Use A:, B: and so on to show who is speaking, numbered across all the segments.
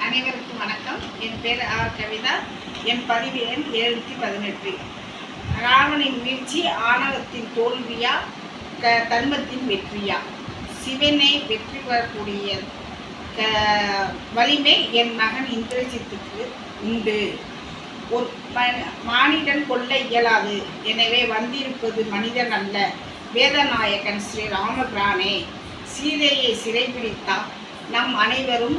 A: அனைவருக்கும் வணக்கம். என் பேர் ஆர் கவிதா. என் பதிவு எண் 718. ராவணின் வீழ்ச்சி ஆணவத்தின் தோல்வியா தர்மத்தின் வெற்றியா? சிவனை வெற்றி பெறக்கூடிய வலிமை என் மகன் இந்திரஜித்துக்கு உண்டு. ஒரு மானிடன் கொல்ல இயலாது, எனவே வந்திருப்பது மனிதன் அல்ல, வேதநாயகன் ஸ்ரீ ராமபிரானே. சீதையை சிறைபிடித்தால் நம் அனைவரும்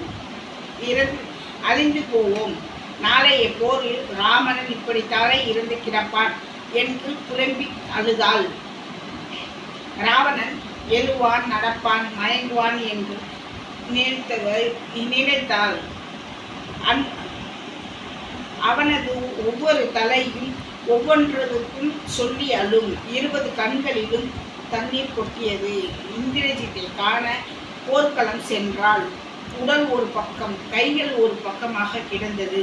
A: அழிந்து போவோம். நாளைய போரில் ராமன் இப்படித்தானே இருந்து கிடப்பான் என்று புலம்பி அழுதாள். ராவணன் எழுவான், நடப்பான், மயங்குவான் என்று நினைத்தாள். அவனது ஒவ்வொரு தலையும் ஒவ்வொன்றுக்கும் சொல்லி அழும். 20 கண்களிலும் தண்ணீர் கொட்டியது. இந்திரஜித்தை காண போர்க்களம் சென்றாள். உடல் ஒரு பக்கம், கைகள் ஒரு பக்கமாக கிடந்தது.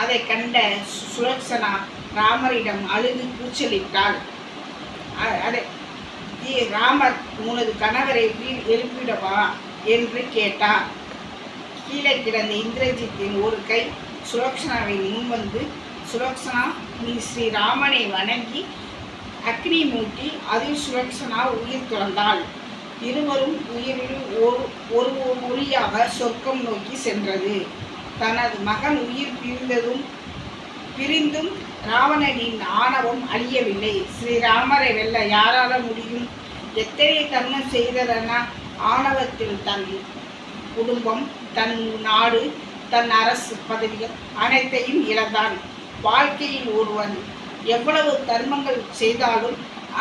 A: அதை கண்ட சுலக்ஷனா ராமரிடம் அழுது கூச்சலிட்டாள். ராமர், உனது கணவரை எழுப்பிடவா என்று கேட்டார். கீழே கிடந்த இந்திரஜித்தின் ஒரு கை சுலக்ஷனாவின் முன் வந்து, சுலக்ஷனா, நீ ஸ்ரீராமனை வணங்கி அக்னி மூட்டி அதில் சுலக்ஷனா உயிர் துறந்தாள். இருவரும் உயிரில் ஒரு ஒளியாக சொர்க்கம் நோக்கி சென்றது. தனது மகன் உயிர் பிரிந்தும் ராவணனின் ஆணவம் அழியவில்லை. ஸ்ரீராமரை வெல்ல யாரால முடியும்? எத்தனை தர்மம் செய்ததன ஆணவத்தில் தன் குடும்பம், தன் நாடு, தன் அரசு பதவிகள் அனைத்தையும் இழந்தான். வாழ்க்கையில் ஒருவன் எவ்வளவு தர்மங்கள் செய்தாலும்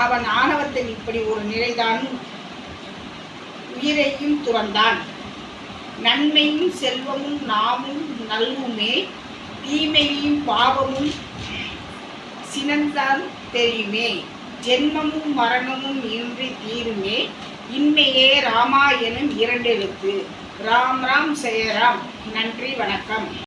A: அவன் ஆணவத்தில் இப்படி ஒரு நிலைதான் உயிரையும் துறந்தான். நன்மையும் செல்வமும் நாமும் நல்குமே, தீமையும் பாவமும் சினந்தான் தெரியுமே. ஜென்மமும் மரணமும் இன்றி தீருமே, இன்மையே ராமா எனும் 2 எழுத்து. ராம் ராம் ஜெய ராம். நன்றி, வணக்கம்.